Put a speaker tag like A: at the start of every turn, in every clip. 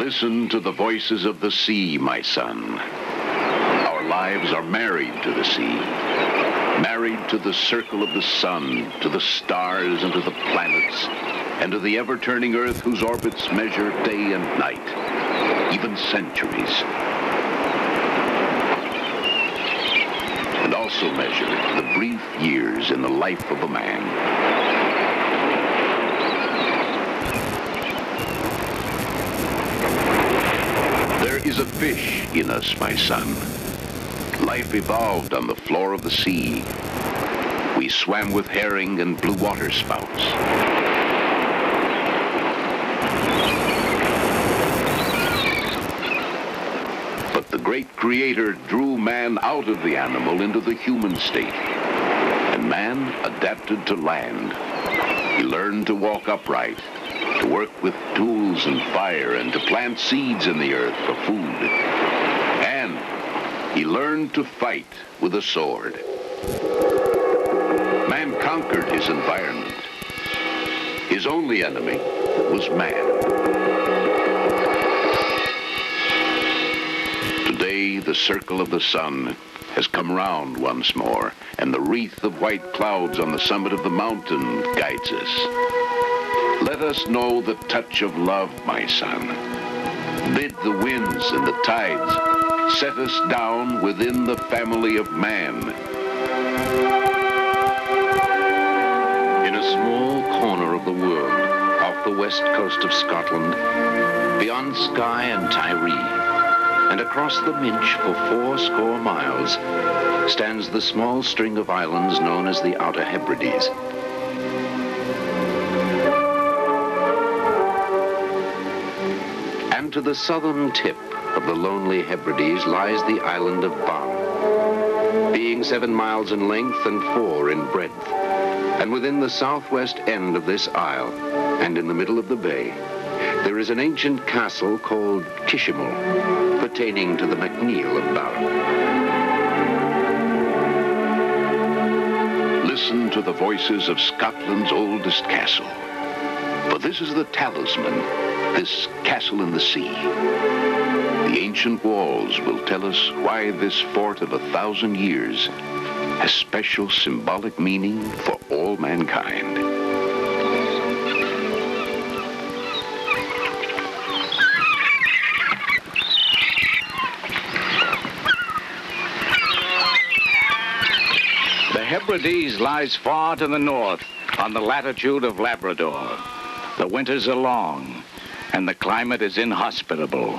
A: Listen to the voices of the sea, my son. Our lives are married to the sea, married to the circle of the sun, to the stars and to the planets, and to the ever-turning earth whose orbits measure day and night, even centuries. And also measure the brief years in the life of a man. There is a fish in us, my son. Life evolved on the floor of the sea. We swam with herring and blue water spouts. But the great Creator drew man out of the animal into the human state, and man adapted to land. He learned to walk upright, to work with tools and fire, and to plant seeds in the earth for food. And he learned to fight with a sword. Man conquered his environment. His only enemy was man. Today, the circle of the sun has come round once more, and the wreath of white clouds on the summit of the mountain guides us. Let us know the touch of love, my son. Bid the winds and the tides set us down within the family of man. In a small corner of the world, off the west coast of Scotland, beyond Skye and Tiree, and across the Minch for 80 miles, stands the small string of islands known as the Outer Hebrides. And to the southern tip of the lonely Hebrides lies the island of Barra, being 7 miles in length and 4 in breadth. And within the southwest end of this isle, and in the middle of the bay, there is an ancient castle called Kishimal, pertaining to the MacNeil of Barra. Listen to the voices of Scotland's oldest castle. For this is the Talisman, this castle in the sea. The ancient walls will tell us why this fort of 1,000 years has special symbolic meaning for all mankind.
B: The Hebrides lies far to the north on the latitude of Labrador. The winters are long, and the climate is inhospitable.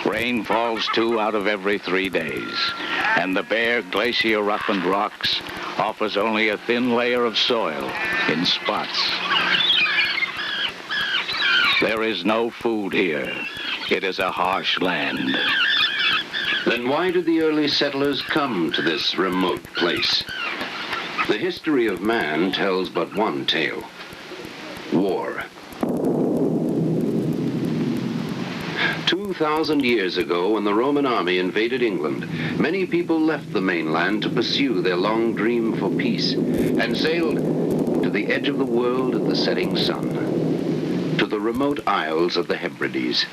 B: Rain falls 2 out of every 3 days, and the bare glacier-roughened rocks offers only a thin layer of soil in spots. There is no food here. It is a harsh land.
A: Then why did the early settlers come to this remote place? The history of man tells but one tale: war. 2,000 years ago, when the Roman army invaded England, many people left the mainland to pursue their long dream for peace and sailed to the edge of the world at the setting sun, to the remote isles of the Hebrides.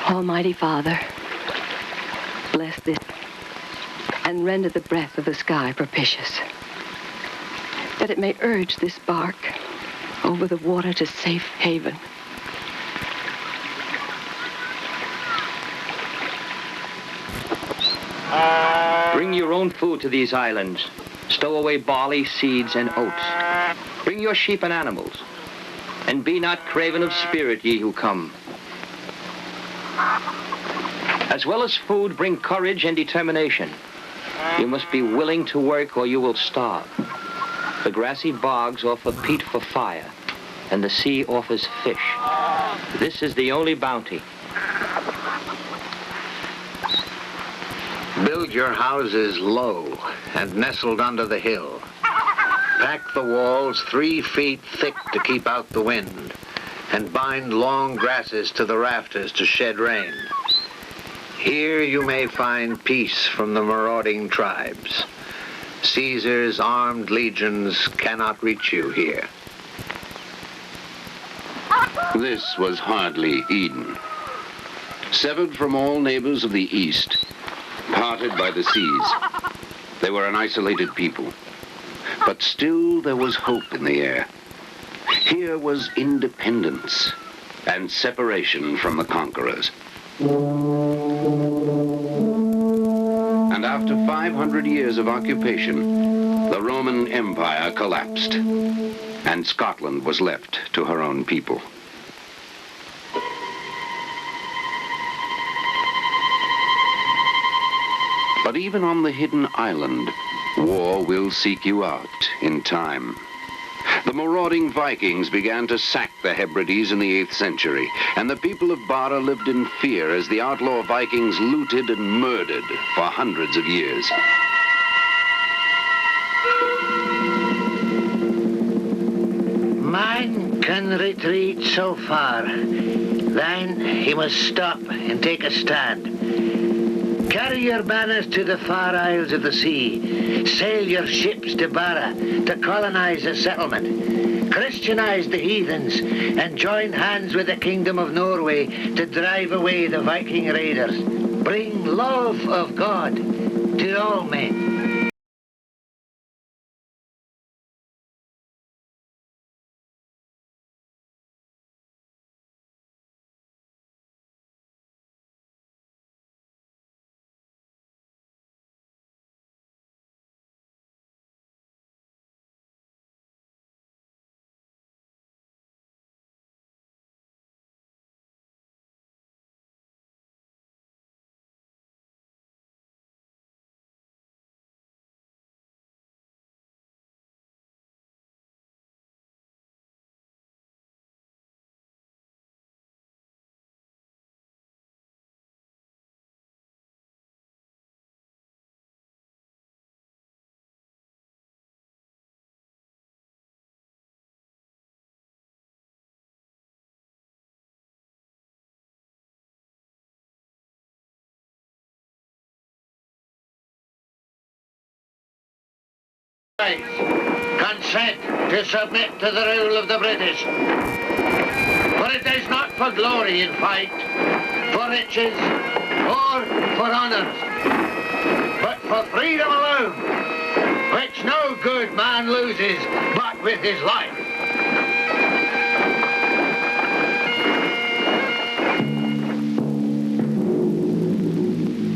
C: Almighty Father, bless this and render the breath of the sky propitious, that it may urge this bark over the water to safe haven.
D: Bring your own food to these islands. Stow away barley, seeds, and oats. Bring your sheep and animals. And be not craven of spirit, ye who come. As well as food, bring courage and determination. You must be willing to work or you will starve. The grassy bogs offer peat for fire, and the sea offers fish. This is the only bounty.
E: Build your houses low and nestled under the hill. Pack the walls 3 feet thick to keep out the wind, and bind long grasses to the rafters to shed rain. Here you may find peace from the marauding tribes. Caesar's armed legions cannot reach you here.
A: This was hardly Eden. Severed from all neighbors of the East, parted by the seas, they were an isolated people. But still there was hope in the air. Here was independence and separation from the conquerors. And after 500 years of occupation, the Roman Empire collapsed, and Scotland was left to her own people. But even on the hidden island, war will seek you out in time. The marauding Vikings began to sack the Hebrides in the 8th century, and the people of Barra lived in fear as the outlaw Vikings looted and murdered for hundreds of years.
E: Man can retreat so far, then he must stop and take a stand. Carry your banners to the far isles of the sea. Sail your ships to Barra to colonize the settlement. Christianize the heathens and join hands with the Kingdom of Norway to drive away the Viking raiders. Bring love of God to all men. Consent to submit to the rule of the British. For it is not for glory in fight, for riches, or for honours, but for freedom alone, which no good man loses but with his life.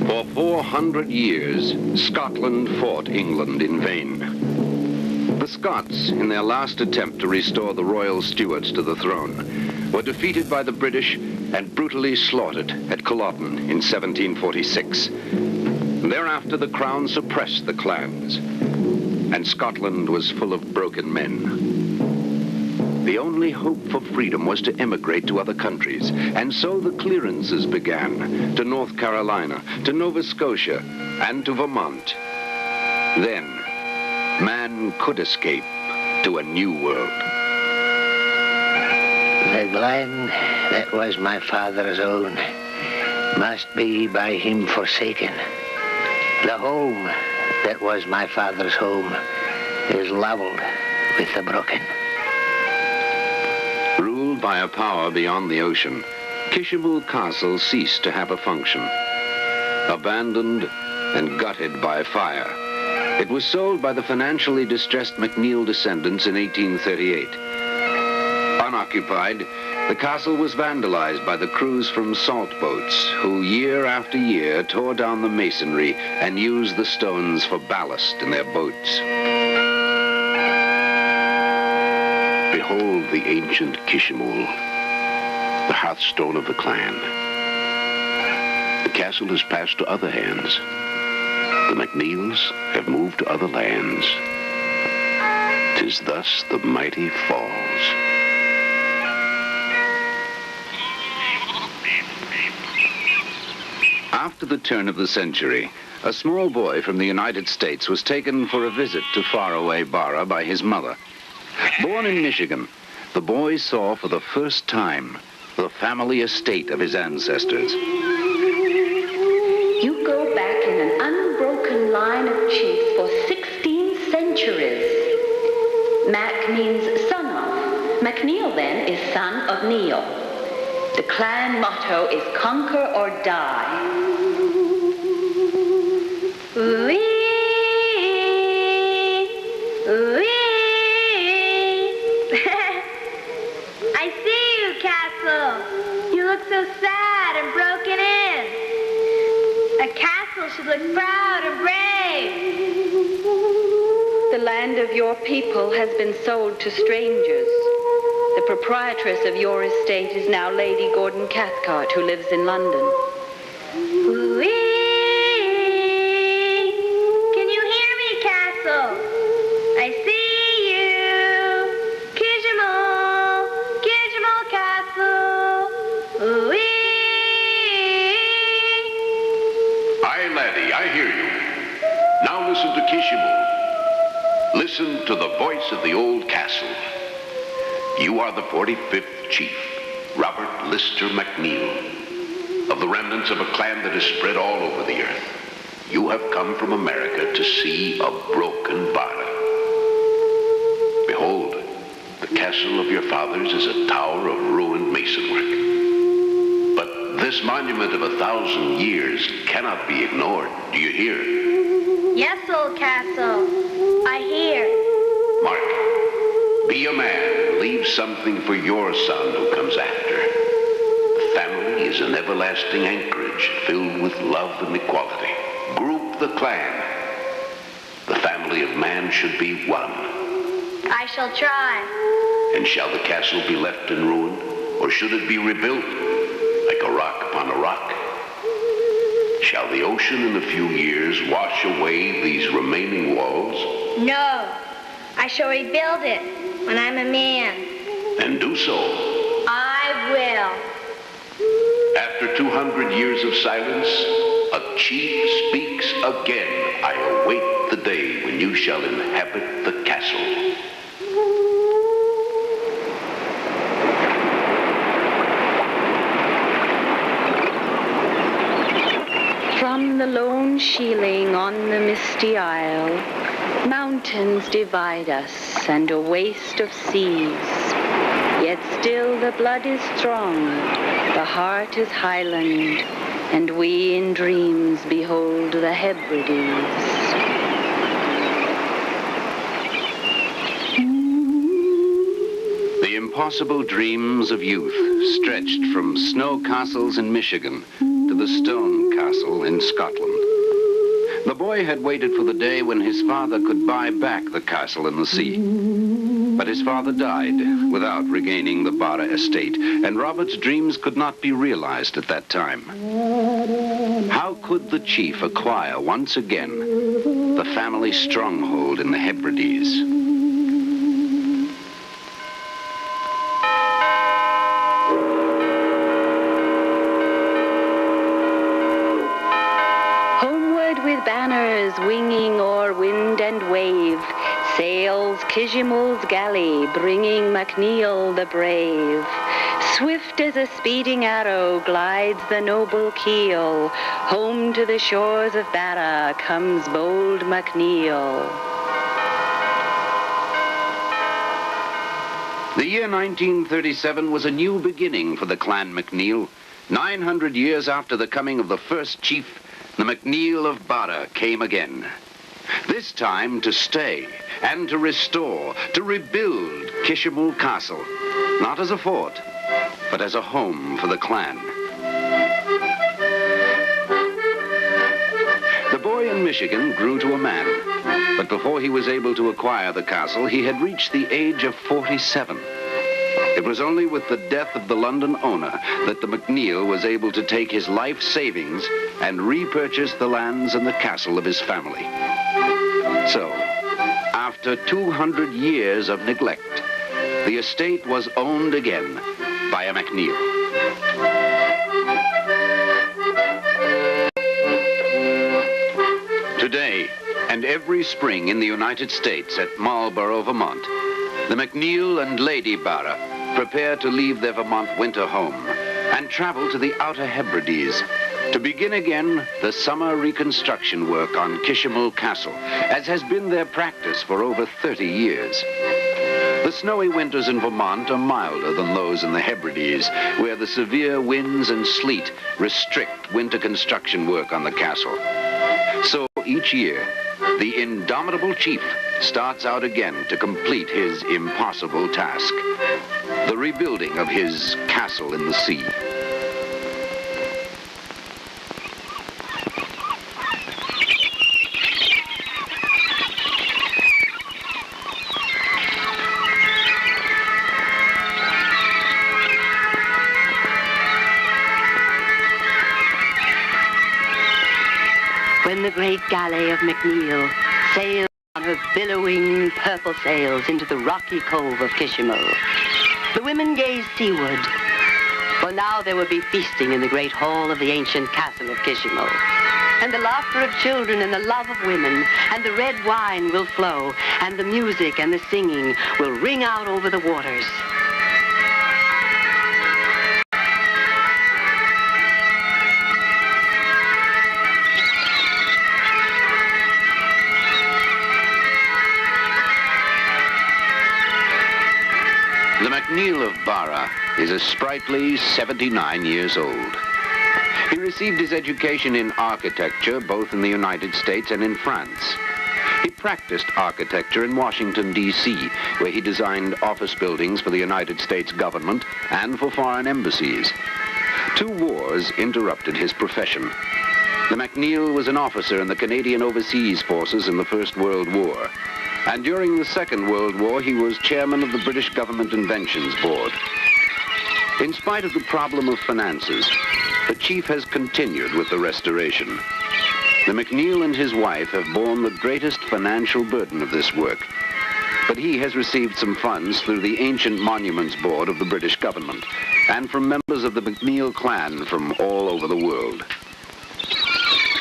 A: For 400 years, Scotland fought England in vain. The Scots, in their last attempt to restore the royal Stuarts to the throne, were defeated by the British and brutally slaughtered at Culloden in 1746. Thereafter, the Crown suppressed the clans, and Scotland was full of broken men. The only hope for freedom was to emigrate to other countries, and so the clearances began to North Carolina, to Nova Scotia, and to Vermont. Then, man could escape to a new world.
E: The glen that was my father's own must be by him forsaken. The home that was my father's home is levelled with the broken.
A: Ruled by a power beyond the ocean, Kishamul Castle ceased to have a function. Abandoned and gutted by fire, it was sold by the financially distressed MacNeil descendants in 1838. Unoccupied, the castle was vandalized by the crews from salt boats, who year after year tore down the masonry and used the stones for ballast in their boats. Behold the ancient Kishamul, the hearthstone of the clan. The castle has passed to other hands. The MacNeils have moved to other lands. 'Tis thus the mighty falls. After the turn of the century, a small boy from the United States was taken for a visit to faraway Barra by his mother. Born in Michigan, the boy saw for the first time the family estate of his ancestors.
F: You go back in an unbroken line of chiefs for 16 centuries. Mac means son of. MacNeil, then, is son of Neil. The clan motto is conquer or die. Wee, wee. I see you, Castle. You look so sad and broken in. A castle should look proud and brave.
C: The land of your people has been sold to strangers. The proprietress of your estate is now Lady Gordon Cathcart, who lives in London.
F: Wee! Can you hear me, Castle? I see you. Kijimal, Kijimal Castle. Wee!
A: Aye, laddie, I hear you. Now listen to Kishimu. Listen to the voice of the old castle. You are the 45th chief, Robert Lister MacNeil, of the remnants of a clan that is spread all over the earth. You have come from America to see a broken Barra. Behold, the castle of your fathers is a tower of ruined masonwork. But this monument of 1,000 years cannot be ignored. Do you hear?
F: Yes, old castle. I hear.
A: Mark, be a man. Leave something for your son who comes after. The family is an everlasting anchorage filled with love and equality. Group the clan. The family of man should be one.
F: I shall try.
A: And shall the castle be left in ruin, or should it be rebuilt like a rock upon a rock? Shall the ocean in a few years wash away these remaining walls?
F: No. I shall rebuild it when I'm a man.
A: And do so.
F: I will.
A: After 200 years of silence, a chief speaks again. I await the day when you shall inhabit the castle.
C: From the lone shieling on the misty isle, mountains divide us and a waste of seas. Yet still the blood is strong, the heart is highland, and we in dreams behold the Hebrides.
B: The impossible dreams of youth stretched from snow castles in Michigan to the stone castle in Scotland. The boy had waited for the day when his father could buy back the castle in the sea. But his father died without regaining the Barra estate, and Robert's dreams could not be realized at that time. How could the chief acquire once again the family stronghold in the Hebrides?
C: Banners winging o'er wind and wave, sails Kijimul's galley, bringing MacNeil the brave. Swift as a speeding arrow glides the noble keel, home to the shores of Barra comes bold MacNeil.
B: The year 1937 was a new beginning for the clan MacNeil. 900 years after the coming of the first chief, the MacNeil of Barra came again. This time to stay and to restore, to rebuild Kishimul Castle, not as a fort, but as a home for the clan. The boy in Michigan grew to a man, but before he was able to acquire the castle, he had reached the age of 47. It was only with the death of the London owner that the MacNeil was able to take his life savings and repurchase the lands and the castle of his family. So, after 200 years of neglect, the estate was owned again by a MacNeil. Today, and every spring in the United States at Marlborough, Vermont, the MacNeil and Lady Barra prepare to leave their Vermont winter home and travel to the Outer Hebrides,
A: To begin again, the summer reconstruction work on Kishimal Castle, as has been their practice for over 30 years. The snowy winters in Vermont are milder than those in the Hebrides, where the severe winds and sleet restrict winter construction work on the castle. So each year, the indomitable chief starts out again to complete his impossible task, the rebuilding of his castle in the sea.
C: When the great galley of MacNeil sailed on her billowing purple sails into the rocky cove of Kishimal, the women gazed seaward, for now there would be feasting in the great hall of the ancient castle of Kishimal, and the laughter of children and the love of women, and the red wine will flow, and the music and the singing will ring out over the waters.
A: The MacNeil of Barra is a sprightly 79 years old. He received his education in architecture both in the United States and in France. He practiced architecture in Washington, D.C., where he designed office buildings for the United States government and for foreign embassies. 2 wars interrupted his profession. The MacNeil was an officer in the Canadian Overseas Forces in the First World War. And during the Second World War, he was chairman of the British Government Inventions Board. In spite of the problem of finances, the chief has continued with the restoration. The MacNeil and his wife have borne the greatest financial burden of this work, but he has received some funds through the Ancient Monuments Board of the British government and from members of the MacNeil clan from all over the world.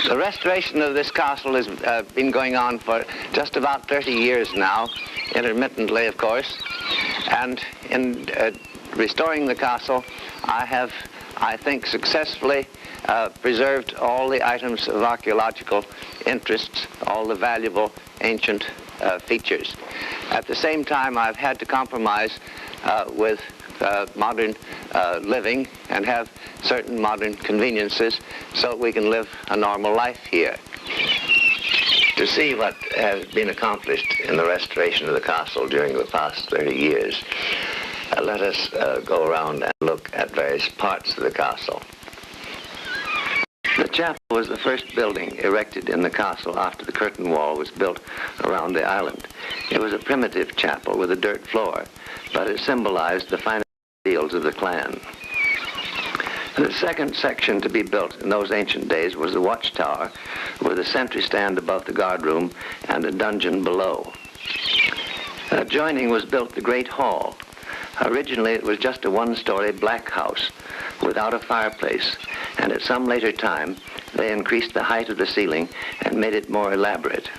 E: The restoration of this castle has been going on for just about 30 years now, intermittently, of course. And in restoring the castle, I have, I think, successfully preserved all the items of archaeological interest, all the valuable ancient features. At the same time, I've had to compromise with modern living and have certain modern conveniences so we can live a normal life here. To see what has been accomplished in the restoration of the castle during the past 30 years, let us go around and look at various parts of the castle. The chapel was the first building erected in the castle after the curtain wall was built around the island. It was a primitive chapel with a dirt floor, but it symbolized the fine ideals of the clan. The second section to be built in those ancient days was the watchtower, with a sentry stand above the guardroom and a dungeon below. Adjoining was built the great hall. Originally it was just a one-story black house without a fireplace, and at some later time they increased the height of the ceiling and made it more elaborate.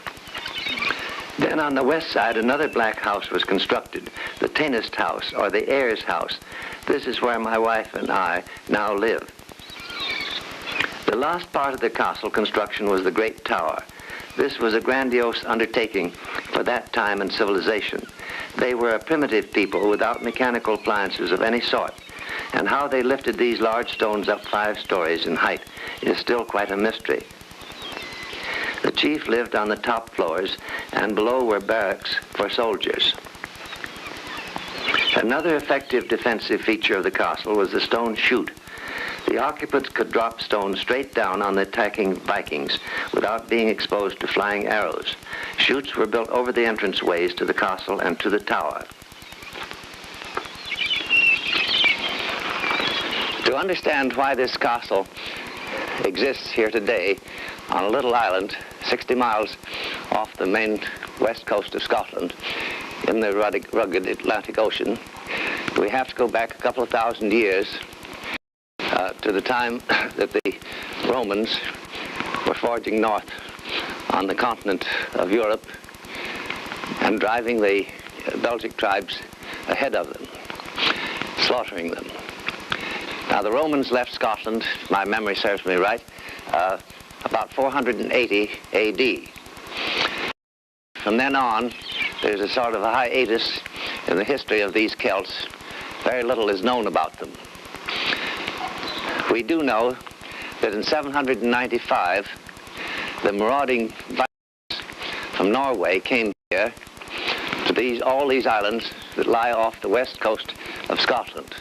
E: Then on the west side, another black house was constructed, the Tanist house, or the heir's house. This is where my wife and I now live. The last part of the castle construction was the great tower. This was a grandiose undertaking for that time and civilization. They were a primitive people without mechanical appliances of any sort, and how they lifted these large stones up 5 stories in height is still quite a mystery. The chief lived on the top floors, and below were barracks for soldiers. Another effective defensive feature of the castle was the stone chute. The occupants could drop stones straight down on the attacking Vikings without being exposed to flying arrows. Chutes were built over the entranceways to the castle and to the tower. To understand why this castle exists here today on a little island 60 miles off the main west coast of Scotland in the rugged Atlantic Ocean, we have to go back a couple of thousand years to the time that the Romans were forging north on the continent of Europe and driving the Belgic tribes ahead of them, slaughtering them. Now, the Romans left Scotland, if my memory serves me right, about 480 A.D. From then on, there's a sort of a hiatus in the history of these Celts. Very little is known about them. We do know that in 795, the marauding Vikings from Norway came here to all these islands that lie off the west coast of Scotland,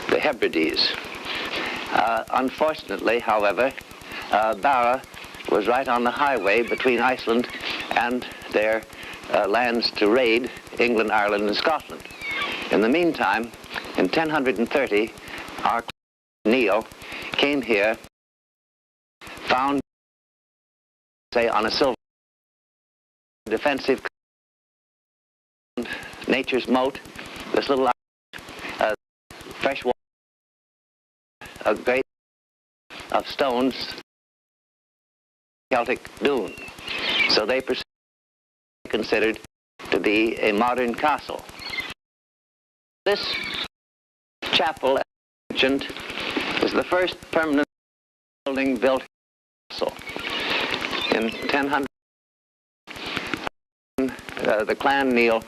E: the Hebrides. Unfortunately, however, Barra was right on the highway between Iceland and their lands to raid England, Ireland, and Scotland. In the meantime, in 1030, our MacNeil came here, found, say, on a silver defensive nature's moat, this little fresh water, a great of stones, Celtic dune. So they considered to be a modern castle. This chapel, as mentioned, is the first permanent building built castle. In 1000, the clan Neil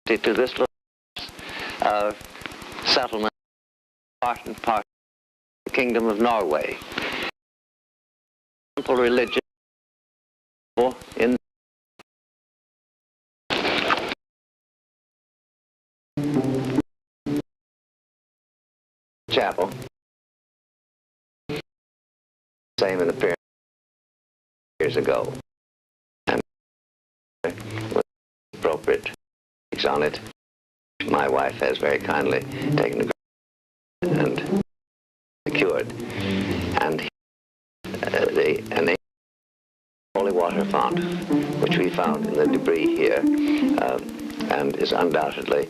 E: to this little settlement, part of the Kingdom of Norway. Simple religion in chapel, same in appearance years ago, and with appropriate on it, my wife has very kindly taken and secured, and the holy water font, which we found in the debris here, and is undoubtedly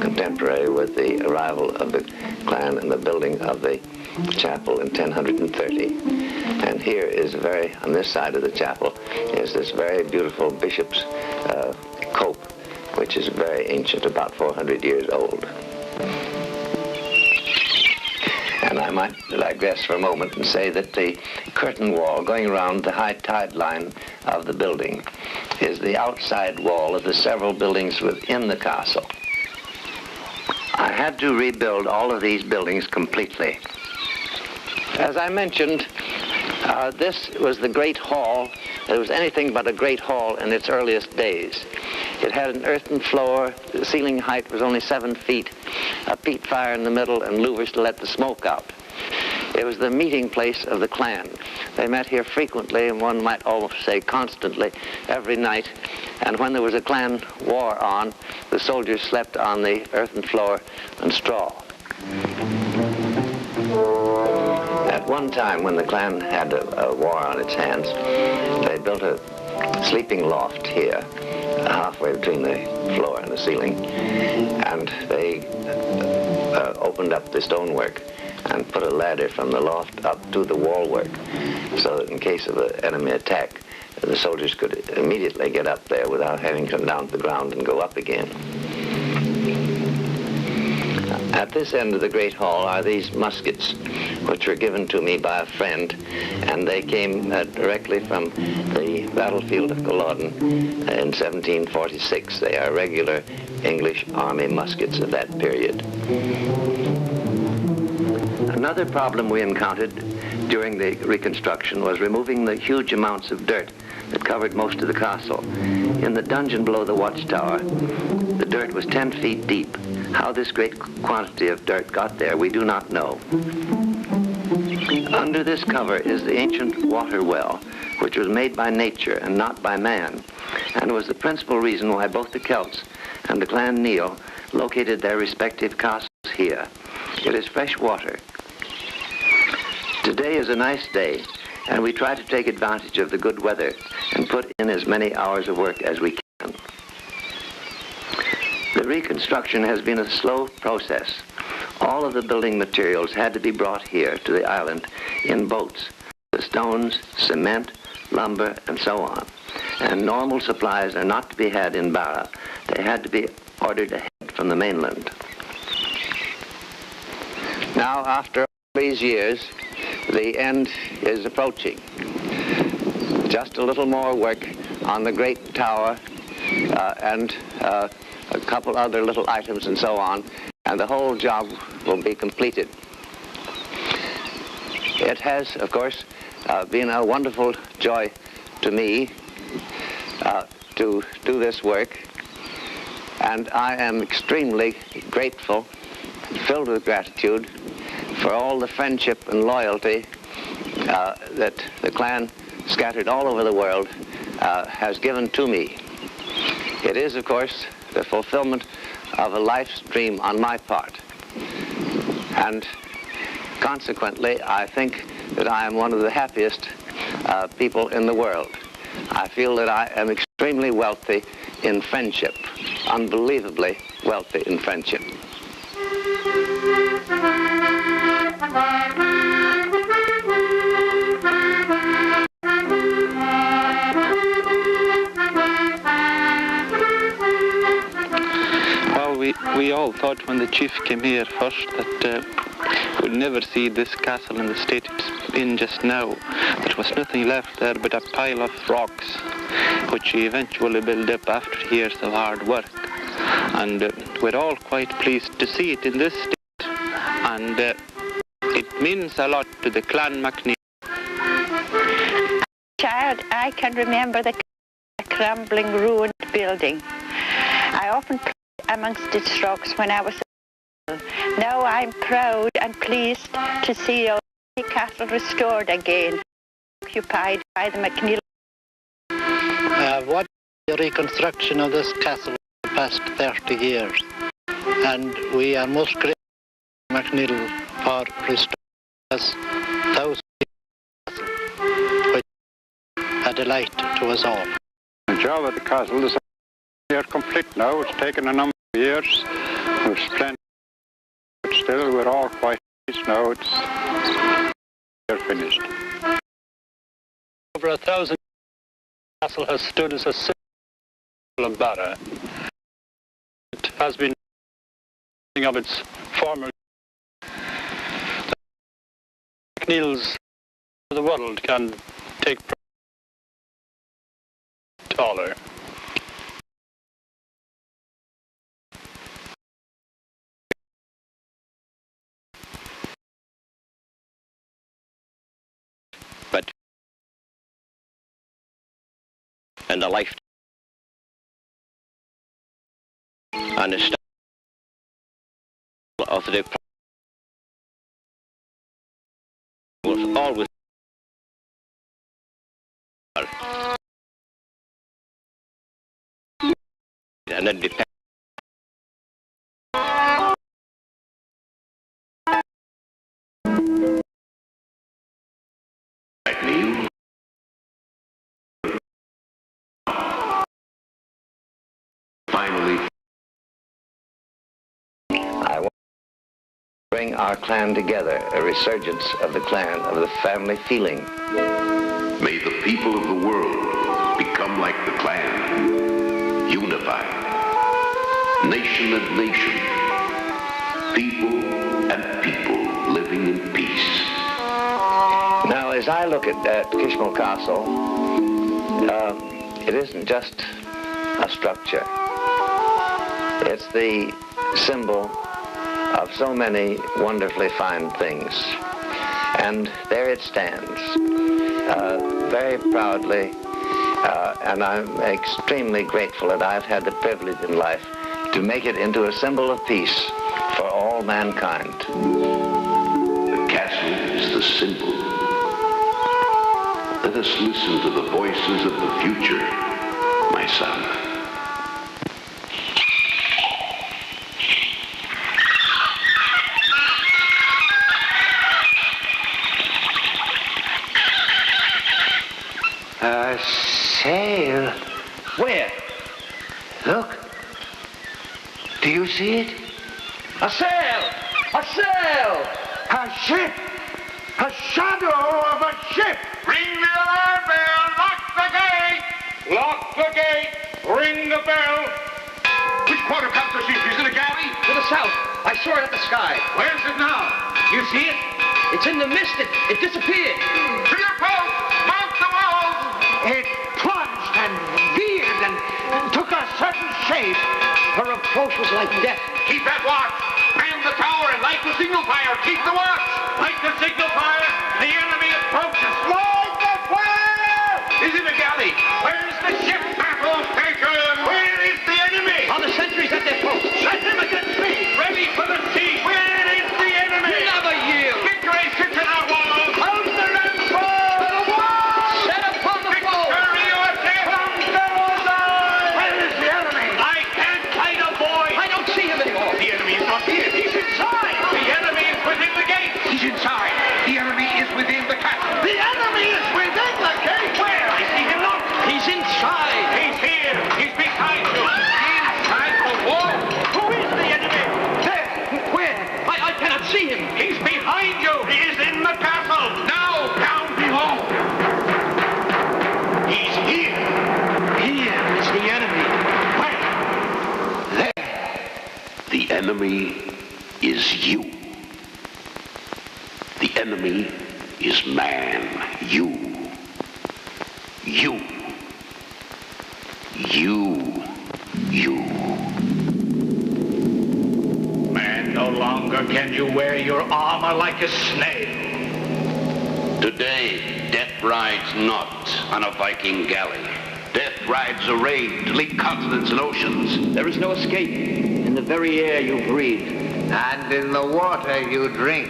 E: contemporary with the arrival of the clan and the building of the chapel in 1030. And here is on this side of the chapel, is this very beautiful bishop's cope, which is very ancient, about 400 years old. And I might digress for a moment and say that the curtain wall going around the high tide line of the building is the outside wall of the several buildings within the castle. I had to rebuild all of these buildings completely. As I mentioned, this was the Great Hall. It was anything but a great hall in its earliest days. It had an earthen floor, the ceiling height was only 7 feet, a peat fire in the middle, and louvers to let the smoke out. It was the meeting place of the clan. They met here frequently, and one might almost say constantly, every night. And when there was a clan war on, the soldiers slept on the earthen floor and straw. At one time, when the clan had a war on its hands, they built a sleeping loft here, halfway between the floor and the ceiling, and they opened up the stonework and put a ladder from the loft up to the wall work, so that in case of an enemy attack, the soldiers could immediately get up there without having to come down to the ground and go up again. At this end of the Great Hall are these muskets, which were given to me by a friend, and they came directly from the battlefield of Culloden in 1746. They are regular English Army muskets of that period. Another problem we encountered during the reconstruction was removing the huge amounts of dirt that covered most of the castle. In the dungeon below the watchtower, the dirt was 10 feet deep. How this great quantity of dirt got there, we do not know. Under this cover is the ancient water well, which was made by nature and not by man, and was the principal reason why both the Celts and the clan Neil located their respective castles here. It is fresh water. Today is a nice day, and we try to take advantage of the good weather and put in as many hours of work as we can. The reconstruction has been a slow process. All of the building materials had to be brought here to the island in boats. The stones, cement, lumber, and so on. And normal supplies are not to be had in Barra. They had to be ordered ahead from the mainland. Now, after all these years, the end is approaching. Just a little more work on the great tower and a couple other little items and so on, and the whole job will be completed. It has, of course, been a wonderful joy to me to do this work, and I am extremely grateful, filled with gratitude for all the friendship and loyalty that the clan scattered all over the world has given to me. It is, of course, the fulfillment of a life's dream on my part, and consequently, I think that I am one of the happiest people in the world. I feel that I am extremely wealthy in friendship, unbelievably wealthy in friendship.
G: Well, we all thought when the chief came here first that we'd never see this castle in the state it's in just now. There was nothing left there but a pile of rocks, which he eventually built up after years of hard work. And we're all quite pleased to see it in this state. And it means a lot to the clan MacNeil.
H: Child, I can remember the crumbling, ruined building. I often played amongst its rocks when I was little. Now I'm proud and pleased to see our castle restored again, occupied by the MacNeil.
I: What the reconstruction of this castle for the past 30 years, and we are most grateful to MacNeil for restoring us thousands of castle, which is a delight to us all.
J: The job of the castle is near complete now. It's taken a number of years. We've spent, but still we're all quite pleased now. It's finished.
I: Over 1,000 years, the castle has stood as a symbol of Barra. It has been of its former. MacNeil's of the world can take taller.
K: But in the life and the style of the was always and independent.
A: MacNeil. Finally,
E: I want to bring our clan together, a resurgence of the clan, of the family feeling.
A: may the people of the world become like the clan, unified, nation and nation, people and people living in peace.
E: Now, as I look at Kishmal Castle, it isn't just a structure. It's the symbol of so many wonderfully fine things. And there it stands, very proudly, and I'm extremely grateful that I've had the privilege in life to make it into a symbol of peace for all mankind.
A: The castle is the symbol. Let us listen to the voices of the future, my son.
E: Sail? Where? Look. Do you see it? A sail! A sail! A ship! A shadow of a ship!
L: Ring the alarm bell! Lock the gate! Lock the gate! Ring the bell! Which quarter comes the ship? Is it a galley?
D: To the south. I saw it at the sky.
L: Where's it now?
D: You see it? It's in the mist. It disappeared.
L: To your post! Mount the walls!
M: It plunged and veered and took a sudden shape.
D: Her approach was like death.
L: Keep that watch! Man the tower and light the signal fire! Keep the watch! Light the signal fire! The enemy approaches! Light the fire! Is it a galley? Where's the ship battle station? Where is the enemy?
D: On the sentries at their posts.
L: Let him against me! Ready for the sea! Where is the enemy?
D: Never yield!
L: Victory sits in our walls! Hold the ramparts! To the walls!
D: Set upon the foe!
L: Victory or death! From those eyes!
M: Where is the enemy?
L: I can't fight a boy!
D: I don't see him anymore.
L: The enemy is not here. He's inside. The enemy is within the gate. He's inside. The enemy is within the castle.
M: The enemy is within the gate.
L: Where? I see him not.
D: He's inside.
L: He's here. He's behind you. Inside the wall. Who is the enemy?
D: There. Where? I cannot see him.
L: He's behind you. He is in the castle. Now, down below. He's here.
D: Here is the enemy.
L: Where?
A: The enemy is you. The enemy is man. You.
B: Man, no longer can you wear your armor like a snail.
A: Today, death rides not on a Viking galley. Death rides arrayed to leap continents and oceans.
D: There is no escape. In the very air you breathe.
E: And in the water you drink,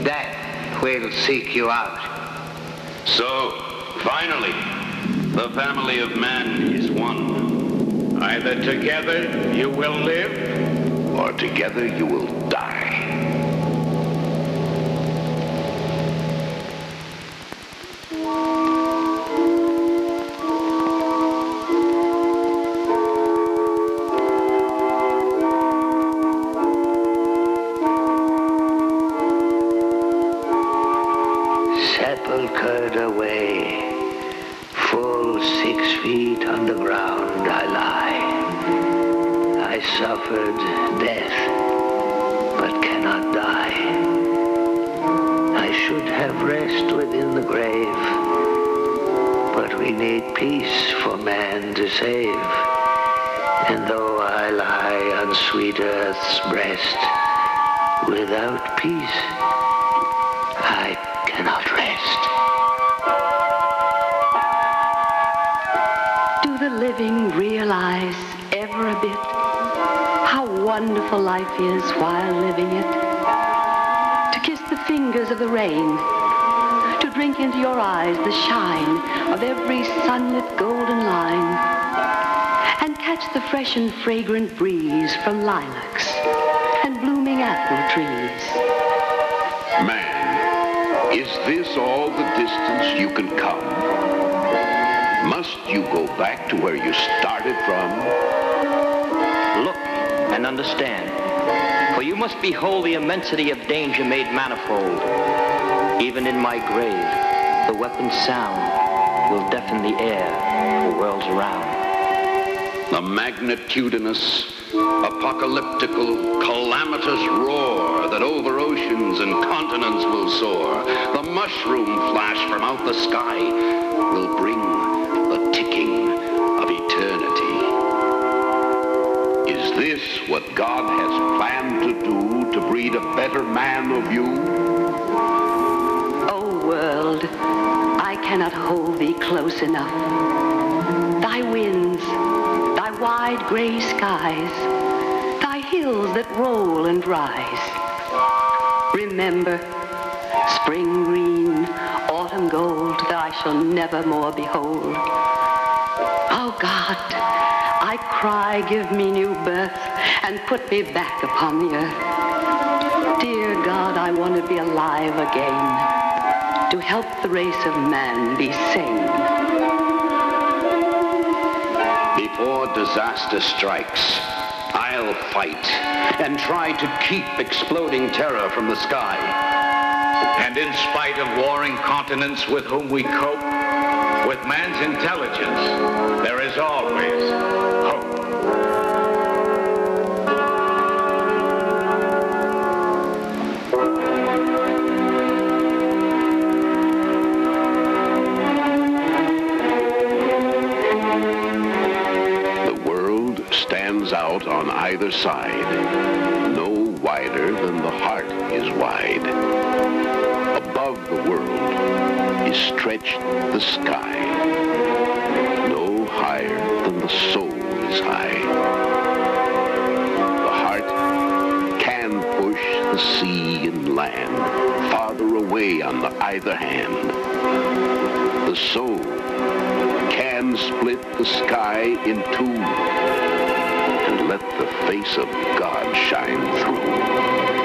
E: death will seek you out.
A: So, finally, the family of man is one.
B: Either together you will live,
A: or together you will die.
E: Sepulchred away, full 6 feet underground I lie. I suffered death, but cannot die. I should have rest within the grave, but we need peace for man to save. And though I lie on sweet earth's breast, without peace, I cannot rest.
C: Do the living realize ever a bit how wonderful life is while living it? To kiss the fingers of the rain, to drink into your eyes the shine of every sunlit golden line, and catch the fresh and fragrant breeze from lilacs and blooming apple trees.
A: Man, is this all the distance you can come? Must you go back to where you started from?
D: Look and understand. For you must behold the immensity of danger made manifold. Even in my grave, the weapon's sound will deafen the air for worlds around.
A: The magnitudinous, apocalyptical, calamitous roar that over oceans and continents will soar, the mushroom flash from out the sky, will bring the ticking of eternity. Is this what God has planned to do to breed a better man of you?
C: O world, I cannot hold thee close enough. Thy winds, thy wide gray skies, thy hills that roll and rise. Remember, spring green, autumn gold that I shall never more behold. Oh God, I cry, give me new birth and put me back upon the earth. Dear God, I want to be alive again, to help the race of man be sane.
A: Before disaster strikes, I'll fight and try to keep exploding terror from the sky.
B: and in spite of warring continents with whom we cope, with man's intelligence, there is always hope.
A: stretches out on either side, no wider than the heart is wide. Above the world is stretched the sky, no higher than the soul is high. The heart can push the sea and land farther away on either hand. The soul can split the sky in two and let the face of God shine through.